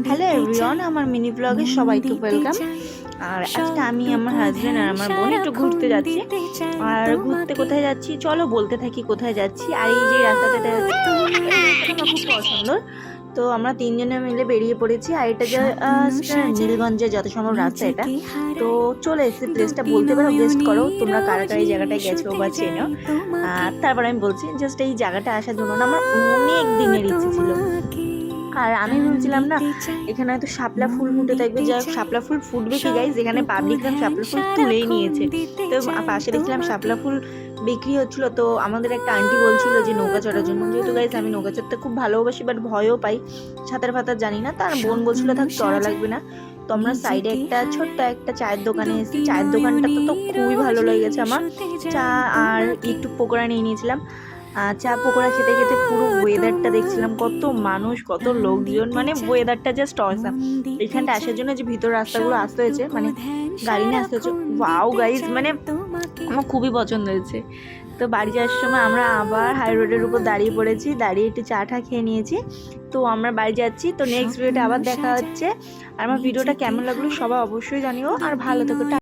Hello everyone, আমার mini ব্লগে সবাইকে ওয়েলকাম। আর আজকে আমি আমার হাজব্যান্ড আর আমার বোন একটু ঘুরতে যাচ্ছি। আর ঘুরতে কোথায় যাচ্ছি চলো বলতে থাকি কোথায় যাচ্ছি। আর এই যে রাস্তাটা যাচ্ছি এই রাস্তাটা আমার খুব পছন্দ। তো আমরা তিনজনে মিলে বেরিয়ে পড়েছি। আর এটা নীলগঞ্জের যত সম্ভব রাস্তা এটা। তো চলে এসেছি, প্লেসটা বলতে পারো, গেস্ট করো তোমরা কারা কারা এই জায়গাটায় গেছো বা চেনো। তারপর আমি বলছি, জাস্ট এই জায়গাটা আসার জন্য না আমার অনেক দিনের ইচ্ছে ছিল। আর আমি ভেবেছিলাম না এখানে হয়তো শাপলা ফুল ফুটে থাকবে, যাই হোক শাপলা ফুল ফুটবে কি গাইজ, এখানে পাবলিকরা শাপলা ফুল তুলেই নিয়েছে। তো পাশে দেখছিলাম শাপলা ফুল বিক্রি হচ্ছিল। তো আমাদের একটা আন্টি বলছিল যে নৌকা চড়ার জন্য, যেহেতু গাইজ আমি নৌকা চড়তে খুব ভালোবাসি বাট ভয়ও পাই, সাঁতার ফাতার জানি না। তার বোন বলছিল থাক চড়া লাগবে না। তো আমরা সাইডে একটা ছোট্ট একটা চায়ের দোকানে এসেছি। চায়ের দোকানটা তো খুবই ভালো লেগেছে আমার। চা আর একটু পকোড়া নিয়ে নিয়েছিলাম। চা পকোড়া খেতে খেতে পুরো ওয়েদারটা দেখছিলাম, কত মানুষ কত লোকজন, মানে ওয়েদারটা জাস্ট অসাম। এখানটা আসার জন্য যে ভিতর রাস্তাগুলো আসতে হয়েছে, মানে গাড়ি নিয়ে আসতে হচ্ছে, ওয়াও গাইজ, মানে আমার খুবই পছন্দ হয়েছে। তো বাড়ি যাওয়ার সময় আমরা আবার হাই রোডের উপর দাঁড়িয়ে পড়েছি, দাঁড়িয়ে একটু চা টা খেয়ে নিয়েছি। তো আমরা বাড়ি যাচ্ছি। তো নেক্সট ভিডিওটা আবার দেখা হচ্ছে। আর আমার ভিডিওটা কেমন লাগলো সবাই অবশ্যই জানিও। আর ভালো থেকো।